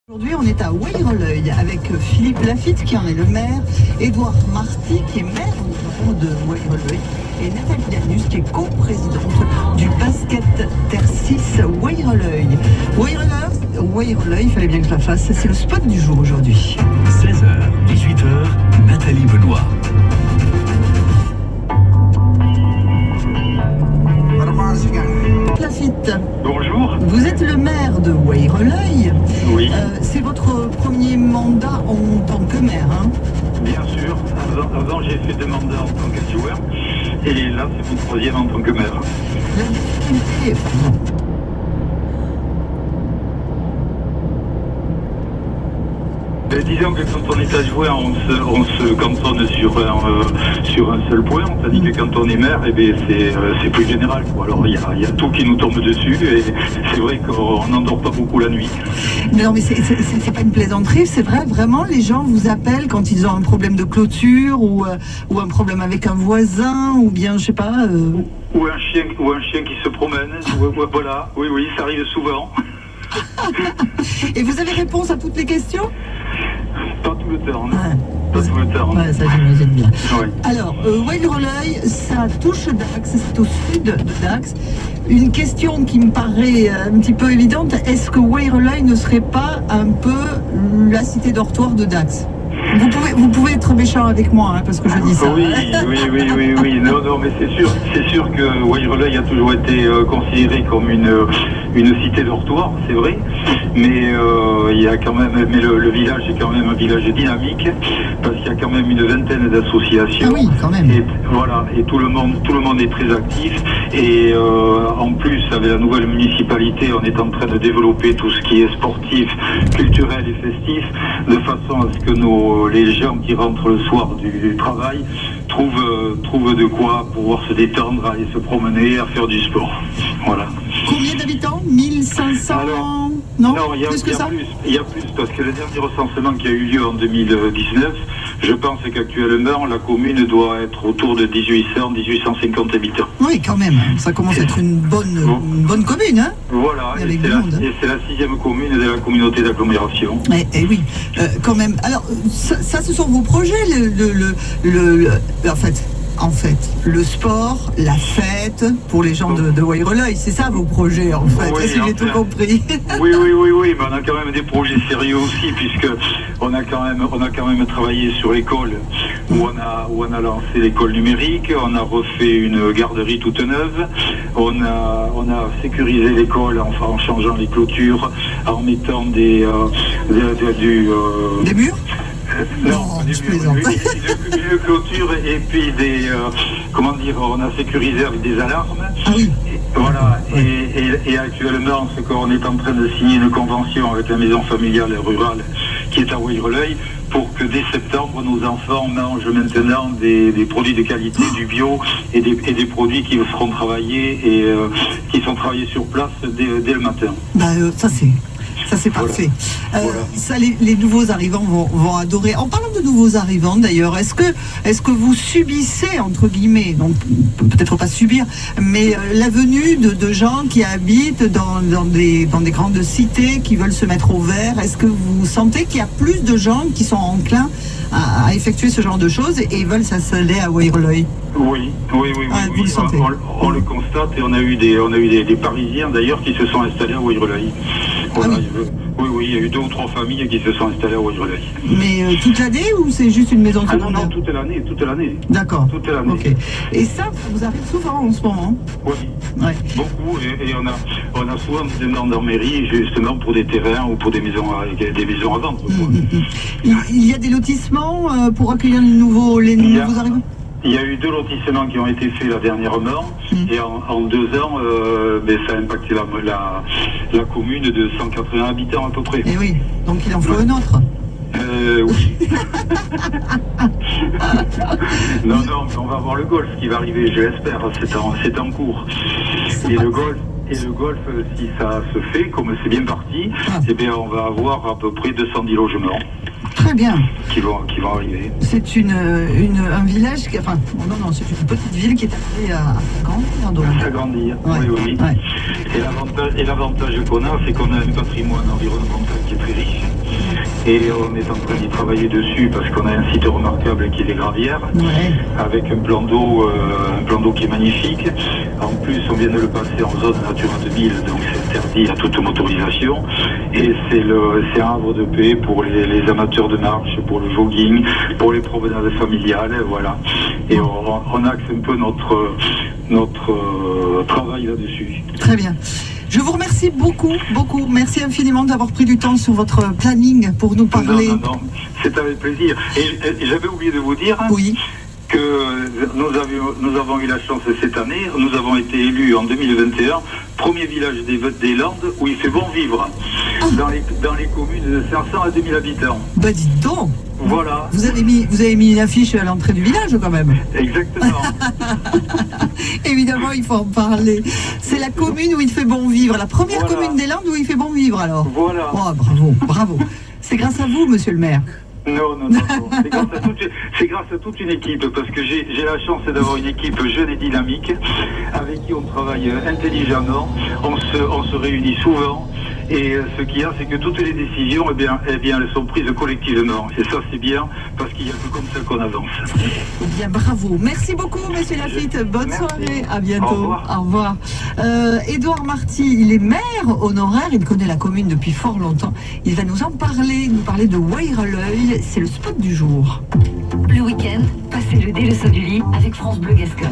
Aujourd'hui, on est à Wayrolleuil avec Philippe Lafitte qui en est le maire, Édouard Marty qui est maire de Wayrolleuil et Nathalie Danus qui est coprésidente du basket Tercis Wayrolleuil. Wayrolleuil, il fallait bien que je la fasse, c'est le spot du jour aujourd'hui. 16h, 18h, Nathalie Benoît. Lafitte, Bonjour. vous êtes le maire de Wayrolleuil. Oui, C'est votre premier mandat en tant que maire, hein? bien sûr. Avant, j'ai fait 2 mandats en tant qu'adjoint. Et là, c'est mon 3e en tant que maire. La difficulté, Disons que quand on est adjoint, on se cantonne sur un seul point. Tandis que quand on est maire, eh bien, c'est plus général, quoi. Alors, il y a tout qui nous tombe dessus. Et c'est vrai qu'on n'endort pas beaucoup la nuit. non, mais c'est pas une plaisanterie, c'est vrai, vraiment, les gens vous appellent quand ils ont un problème de clôture ou un problème avec un voisin, ou bien, je sais pas... Ou un chien qui se promène. Voilà, oui, ça arrive souvent. Et vous avez réponse à toutes les questions? Pas tout le temps. Ouais. Pas tout le temps. Ouais, ça j'imagine bien. Ouais. Alors, Wayrolleuil, ça touche Dax, c'est au sud de Dax. Une question qui me paraît un petit peu évidente, est-ce que Wayrolleuil ne serait pas un peu la cité dortoir de Dax? Vous pouvez être méchant avec moi, hein, parce que je dis ça. Oui. Non, mais c'est sûr que Wayrolleuil a toujours été considéré comme une cité dortoir, c'est vrai. Mais il y a quand même, le village est quand même un village dynamique, parce qu'il y a quand même une vingtaine d'associations. Ah oui, quand même. Et voilà, et tout le monde est très actif. Et en plus, avec la nouvelle municipalité, on est en train de développer tout ce qui est sportif, culturel et festif, de façon à ce que les gens qui rentrent le soir du travail trouvent de quoi pouvoir se détendre, aller se promener, à faire du sport. Voilà. Combien d'habitants? 1500? Alors, Non, il y a plus que ça? il y a plus, parce que le dernier recensement qui a eu lieu en 2019, je pense qu'actuellement, la commune doit être autour de 1850 habitants. Oui, quand même, ça commence à être une bonne commune, hein? Voilà, Avec et du monde, hein. c'est la 6e commune de la communauté d'agglomération. Eh oui, quand même. Alors, ça, ce sont vos projets, en fait, le sport, la fête, pour les gens de Wayrolleuil, c'est ça vos projets, en fait, Oui, si j'ai tout compris. Oui, mais on a quand même des projets sérieux aussi, puisque on a quand même travaillé sur l'école, où on a lancé l'école numérique, on a refait une garderie toute neuve, on a sécurisé l'école en changeant les clôtures, en mettant des murs? Non, je Une plaisante. clôture et puis on a sécurisé avec des alarmes. Ah oui. Voilà, et actuellement, on est en train de signer une convention avec la maison familiale rurale qui est à Wayrolleuil pour que dès septembre, nos enfants mangent maintenant des produits de qualité, du bio et des produits qui seront travaillés et qui sont travaillés sur place dès le matin. Ça c'est parfait. Voilà. Ça, les nouveaux arrivants vont adorer. En parlant de nouveaux arrivants d'ailleurs, est-ce que vous subissez, entre guillemets, donc peut-être pas subir, mais la venue de gens qui habitent dans des grandes cités, qui veulent se mettre au vert? Est-ce que vous sentez qu'il y a plus de gens qui sont enclins à effectuer ce genre de choses et veulent s'installer à Wayrolleuil? Oui. Vous le sentez? On le constate et on a eu des Parisiens d'ailleurs qui se sont installés à Wayrolleuil. Voilà, oui, il y a eu 2 ou 3 familles qui se sont installées à Wayrolleuil. Mais toute l'année ou c'est juste une maison secondaire? Non, toute l'année. D'accord. Toute l'année. Ok. Et ça vous arrive souvent en ce moment? Oui. Ouais. Beaucoup, et on a souvent des demandes en mairie justement pour des terrains ou pour des maisons à vendre. Il y a des lotissements pour accueillir les nouveaux arrivants? Il y a eu 2 lotissements qui ont été faits là dernièrement, et en 2 ans, ça a impacté la commune de 180 habitants à peu près. Et oui, donc il en faut un autre. Oui. non, mais on va avoir le golf qui va arriver, je l'espère, c'est en cours. Et le golf, si ça se fait, comme c'est bien parti, on va avoir à peu près 210 logements. Très bien. Qui vont arriver. C'est un village c'est une petite ville qui est appelée à grandir. S'agrandir, Ouais. oui. Ouais. Et l'avantage qu'on a, c'est qu'on a un patrimoine environnemental qui est très riche. Et on est en train d'y travailler dessus parce qu'on a un site remarquable qui est les Gravières, avec un plan d'eau qui est magnifique. En plus, on vient de le passer en zone Natura 2000, donc c'est interdit à toute motorisation. Et c'est un havre de paix pour les amateurs de marche, pour le jogging, pour les promenades familiales, voilà. Et on axe un peu notre travail là-dessus. Très bien. Je vous remercie beaucoup. Merci infiniment d'avoir pris du temps sur votre planning pour nous parler. Non, c'est avec plaisir. Et j'avais oublié de vous dire que nous avons eu la chance cette année, nous avons été élus en 2021, premier village des Landes où il fait bon vivre, dans les communes de 500 à 2000 habitants. Bah dites donc. Voilà. Vous avez mis une affiche à l'entrée du village quand même. Exactement. Évidemment, il faut en parler. C'est la commune où il fait bon vivre, la première commune des Landes où il fait bon vivre alors. Voilà. Oh, bravo. C'est grâce à vous, monsieur le maire. Non. C'est grâce à toute une équipe, parce que j'ai la chance d'avoir une équipe jeune et dynamique, avec qui on travaille intelligemment, on se réunit souvent. Et ce qu'il y a, c'est que toutes les décisions, elles sont prises collectivement. Et ça, c'est bien, parce qu'il n'y a que comme ça qu'on avance. Eh bien, bravo. Merci beaucoup, monsieur Lafitte. Bonne soirée. À bientôt. Au revoir. Édouard Marty, il est maire honoraire. Il connaît la commune depuis fort longtemps. Il va nous parler de Weyreleuil. C'est le spot du jour. Le week-end, passez-le dès le saut du lit avec France Bleu Gascogne.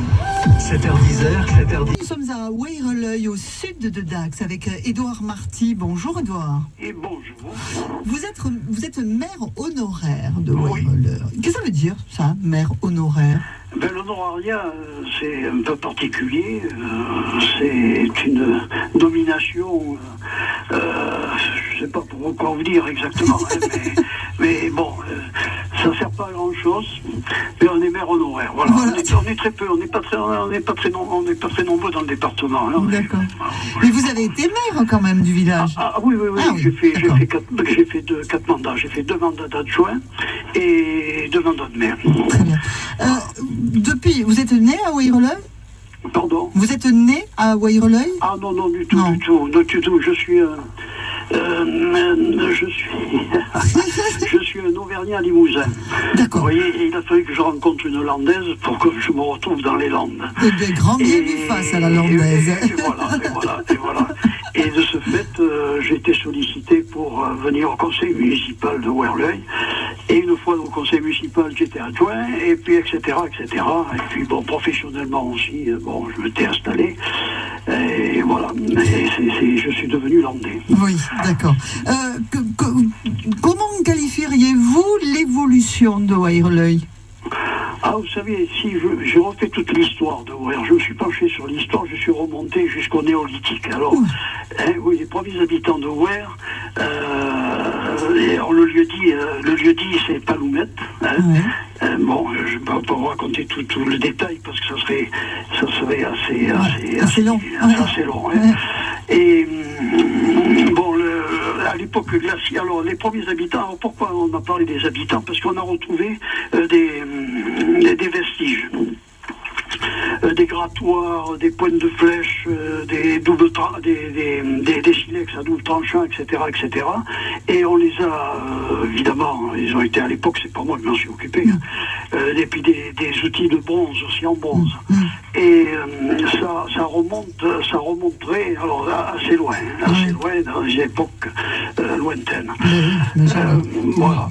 7h10, 7h10. Nous sommes à Weyreleuil, au sud de Dax, avec Édouard Marty. Bonjour Édouard. Et bonjour. Vous êtes maire honoraire de Weyreleuil. Qu'est-ce que ça veut dire, ça, maire honoraire? L'honorariat, c'est un peu particulier. C'est une nomination, je ne sais pas pourquoi vous dire exactement, mais bon, ça ne sert pas à grand-chose. Mais on est maire honoraire. Voilà. On est très peu, on n'est pas très nombreux dans le département. Hein. D'accord. Mais vous avez été maire quand même du village. Oui. J'ai fait 4 mandats. J'ai fait 2 mandats d'adjoint et 2 mandats de maire. Très bien. Depuis, vous êtes né à Weyreleuil? Pardon? Vous êtes né à Weyreleuil? Ah non, du tout. Je suis je suis un Auvergnat Limousin. D'accord. Vous voyez, il a fallu que je rencontre une Landaise pour que je me retrouve dans les Landes. Eh bien, grand bien lui face à la Landaise. Et voilà. Et de ce fait, j'ai été sollicité pour venir au conseil municipal de Weyreleuil. Et une fois au conseil municipal, j'étais adjoint, et puis etc. Et puis bon, professionnellement aussi, je m'étais installé. Et voilà. Et je suis devenu landais. Oui, d'accord. Comment qualifieriez-vous l'évolution de Weyreleuil? Vous savez, si j'ai refait toute l'histoire de Weyreleuil, je me suis penché sur l'histoire, je suis remonté jusqu'au néolithique. Alors, les premiers habitants de Weyreleuil, le lieu dit, c'est Paloumette. Je ne vais pas vous raconter tout le détail parce que ça serait assez long. Et à l'époque glaciaire, alors les premiers habitants, pourquoi on a parlé des habitants? Parce qu'on a retrouvé des vestiges. Des grattoirs, des pointes de flèches, des silex à double tranchant, etc. Et on les a, évidemment, ils ont été à l'époque, c'est pas moi qui m'en suis occupé, et puis des outils de bronze aussi en bronze. Et ça remonterait alors assez loin dans les époques lointaines. Voilà.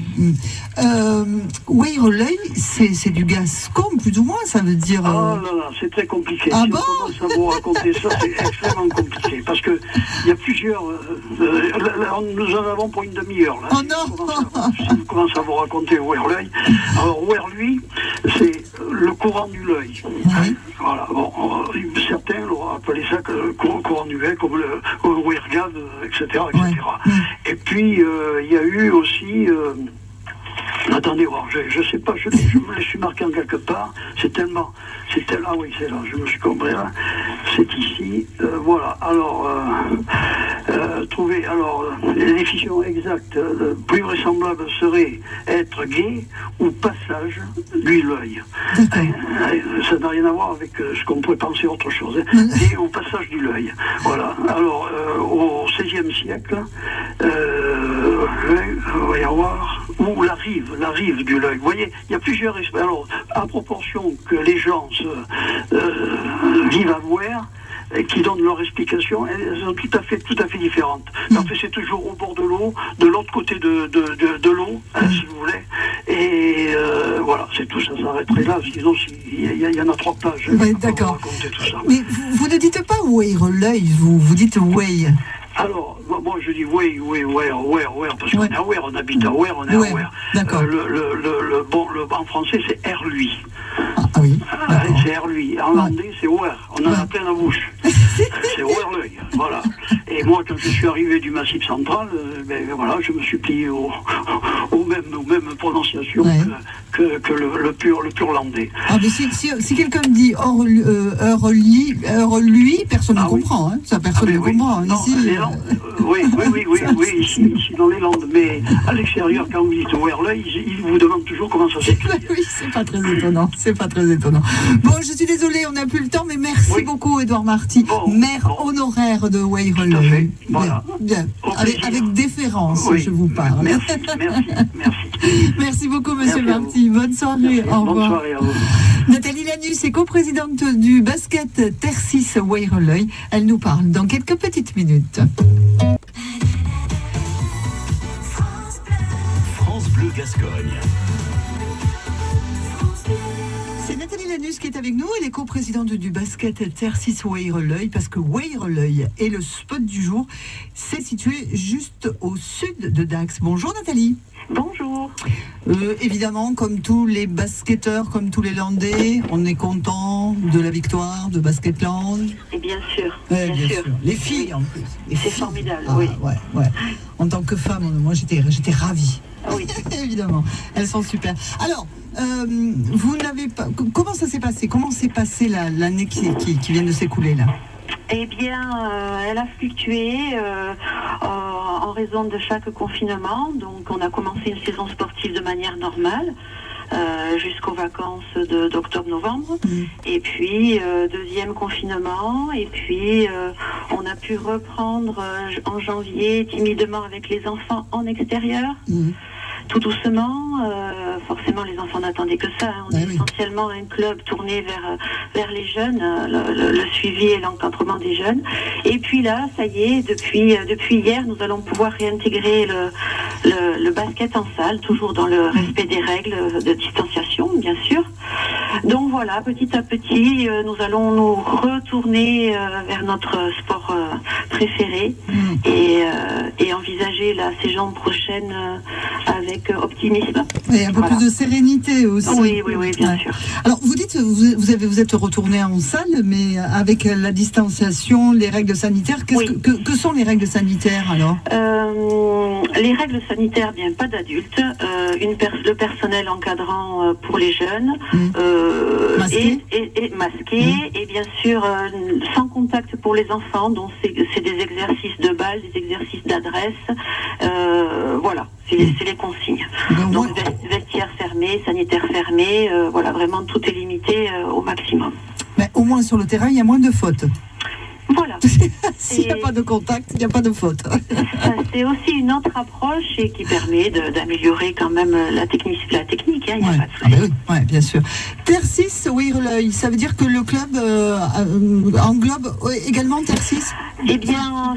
Weyreleuil, c'est du gascon, plus ou moins, ça veut dire... c'est très compliqué. Ah si bon? on commence à vous raconter ça, c'est extrêmement compliqué. Parce que il y a plusieurs... nous en avons pour une demi-heure. Là, si vous commencez à vous raconter Weyreleuil. Alors, Weyreleuil, c'est le courant du Leuil. Voilà. Certains l'ont appelé ça le courant du Leuil, comme le Weyrgade, etc. Et puis, il y a eu aussi... Attendez voir, je sais pas, je me les suis marqué en quelque part. C'est tellement, oui, c'est là, je me suis compris là. C'est ici, voilà. Alors, les définitions exactes, plus vraisemblables serait être gué ou passage du Leuil. Ça n'a rien à voir avec ce qu'on pourrait penser autre chose. Gué ou passage du Leuil. Voilà. Alors, au XVIe siècle, avoir, ou la rive du Leuil. Vous voyez, il y a plusieurs espèces. Alors, à proportion que les gens vivent à Vouer, qui donnent leur explication, elles sont tout à fait différentes. En fait, c'est toujours au bord de l'eau, de l'autre côté de l'eau, si vous voulez. Et voilà, c'est tout, ça s'arrêterait là, sinon il y en a 3 pages. Oui, d'accord. Mais vous ne dites pas Weir-l'œil, vous dites Wey. Alors, moi je dis Wey, parce qu'on est à Ouer, on habite à Ouer, on est à Ouer. D'accord. En français, c'est R-lui. Ah oui. C'est R-lui. En landais, c'est Ouer. On en a plein la bouche. C'est Weir-l'œil, voilà. Et moi, quand je suis arrivé du Massif central, voilà, je me suis plié aux mêmes prononciations que le pur landais. Ah, mais si quelqu'un me dit lui, personne ne comprend. Hein. Ça, personne ne comprend. Non, ici, oui, ici dans les Landes. Mais à l'extérieur, quand vous dites Weir-l'œil, ils vous demandent toujours comment ça s'écrit. Oui, c'est pas très étonnant. Bon, je suis désolée, on n'a plus le temps, mais merci beaucoup, Édouard Marty, maire honoraire de Weir-l'œil. Voilà. Bien. Avec déférence, je vous parle. Merci. Merci beaucoup, monsieur Marty. Bonne soirée. Au revoir. Bonne soirée à vous. Nathalie Lanus est coprésidente du basket Tercis Weir-l'œil. Elle nous parle dans quelques petites minutes. France Bleu Gascogne. C'est Nathalie Lanus qui est avec nous. Elle est coprésidente du basket Tercis Weir-l'œil parce que Weir-l'œil est le spot du jour. C'est situé juste au sud de Dax. Bonjour Nathalie. Bonjour. Évidemment, comme tous les basketteurs, comme tous les Landais, on est content de la victoire de Basketland. Et bien sûr. Bien sûr. Les filles en plus. C'est formidable, oui. Ouais. En tant que femme, moi j'étais ravie. Oui. Évidemment, elles sont super. Alors, vous n'avez pas. Comment ça s'est passé? Comment s'est passée l'année qui vient de s'écouler là? Eh bien, elle a fluctué en raison de chaque confinement. Donc, on a commencé une saison sportive de manière normale jusqu'aux vacances d'octobre-novembre. Et puis, deuxième confinement. Et puis, on a pu reprendre en janvier timidement avec les enfants en extérieur. Tout doucement, forcément les enfants n'attendaient que ça. On est essentiellement un club tourné vers les jeunes, le suivi et l'encadrement des jeunes. Et puis là, ça y est, depuis hier, nous allons pouvoir réintégrer le basket en salle, toujours dans le respect des règles de distanciation, bien sûr. Donc voilà, petit à petit, nous allons nous retourner vers notre sport préféré et envisager la saison prochaine avec optimisme. Et un peu plus de sérénité aussi. Oui, bien sûr. Alors, vous dites, vous êtes retourné en salle, mais avec la distanciation, les règles sanitaires, que sont les règles sanitaires alors? Les règles sanitaires, bien pas d'adultes, le personnel encadrant pour les jeunes, masqué, et masqué, et bien sûr sans contact pour les enfants, donc c'est des exercices de balle, des exercices d'adresse, voilà, c'est les consignes. Donc vestiaire fermé, sanitaire fermé, voilà, vraiment tout est limité au maximum. Mais au moins sur le terrain, il y a moins de fautes. Voilà. S'il n'y a pas de contact, il n'y a pas de faute. C'est aussi une autre approche et qui permet d'améliorer quand même la technique. Il n'y a pas de souci. Oui, bien sûr. Tercis Weir-l'œil, ça veut dire que le club englobe également Tercis? Eh bien,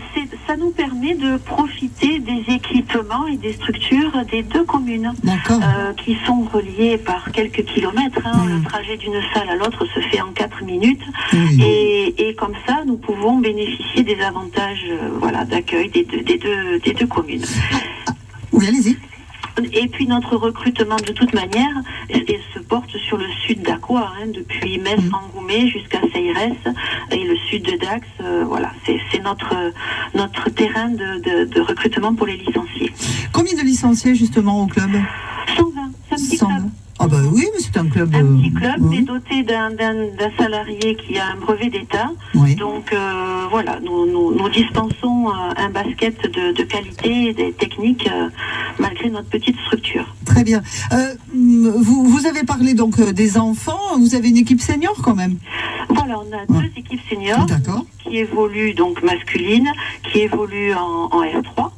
ça nous permet de profiter des équipements et des structures des deux communes qui sont reliées par quelques kilomètres. Le trajet d'une salle à l'autre se fait en 4 minutes. Et comme ça, nous pouvons bénéficier des avantages d'accueil des deux communes. Oui, allez-y. Et puis notre recrutement de toute manière se porte sur le sud d'Aqua, depuis Metz-Angoumé jusqu'à Seyrès et le sud de Dax. C'est notre terrain de recrutement pour les licenciés. Combien de licenciés justement au club? 120, c'est un petit club. Ah bah oui, mais c'est un club... Un petit club, mais doté d'un salarié qui a un brevet d'État. Donc nous dispensons un basket de qualité et des techniques malgré notre petite structure. Très bien. Vous avez parlé donc des enfants, vous avez une équipe senior quand même? Voilà, on a 2 équipes seniors qui évoluent, donc masculines, qui évoluent en R3.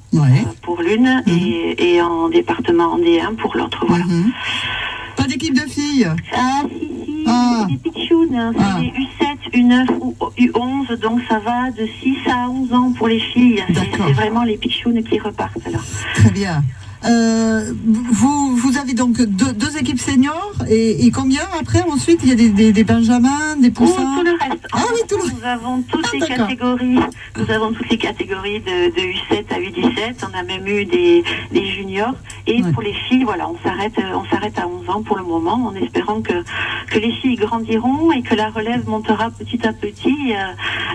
pour l'une et en département en D1 pour l'autre. Voilà. Pas d'équipe de filles? Ah, si, c'est des pitchounes, hein. C'est des U7, U9 ou U11, donc ça va de 6 à 11 ans pour les filles. C'est vraiment les pitchounes qui repartent là. Très bien. Vous avez donc deux équipes seniors et combien après ensuite il y a des benjamins, des poussins? Tout le reste. Tout le reste. Nous avons toutes les catégories. Nous avons toutes les catégories de U7 à U17. On a même eu des juniors. Et pour les filles, voilà, on s'arrête à 11 ans pour le moment, en espérant que les filles grandiront et que la relève montera petit à petit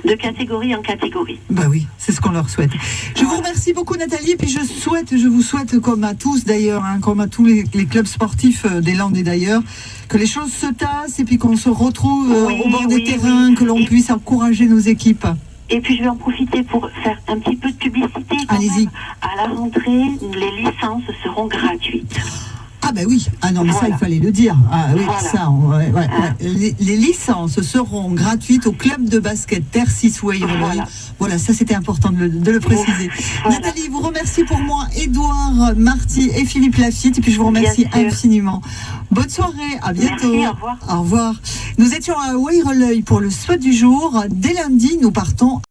de catégorie en catégorie. Bah oui, c'est ce qu'on leur souhaite. Je vous remercie beaucoup Nathalie, et puis je vous souhaite comme à tous d'ailleurs, comme à tous les clubs sportifs des Landes et d'ailleurs, que les choses se tassent et puis qu'on se retrouve au bord des terrains, que l'on puisse encourager nos équipes. Et puis je vais en profiter pour faire un petit peu de publicité. Allez-y. À la rentrée, les licences seront gratuites. Ah ben oui, mais ça il fallait le dire. Ah oui, ça, Les licences seront gratuites au club de basket Terre 6 Weyroleuil. Voilà, ça c'était important de le préciser. Nathalie, vous remercie pour moi Édouard Marty et Philippe Lafitte, et puis je vous remercie infiniment. Bonne soirée, à bientôt. Merci, au revoir. Au revoir. Nous étions à Weyroleuil pour le spot du jour. Dès lundi, nous partons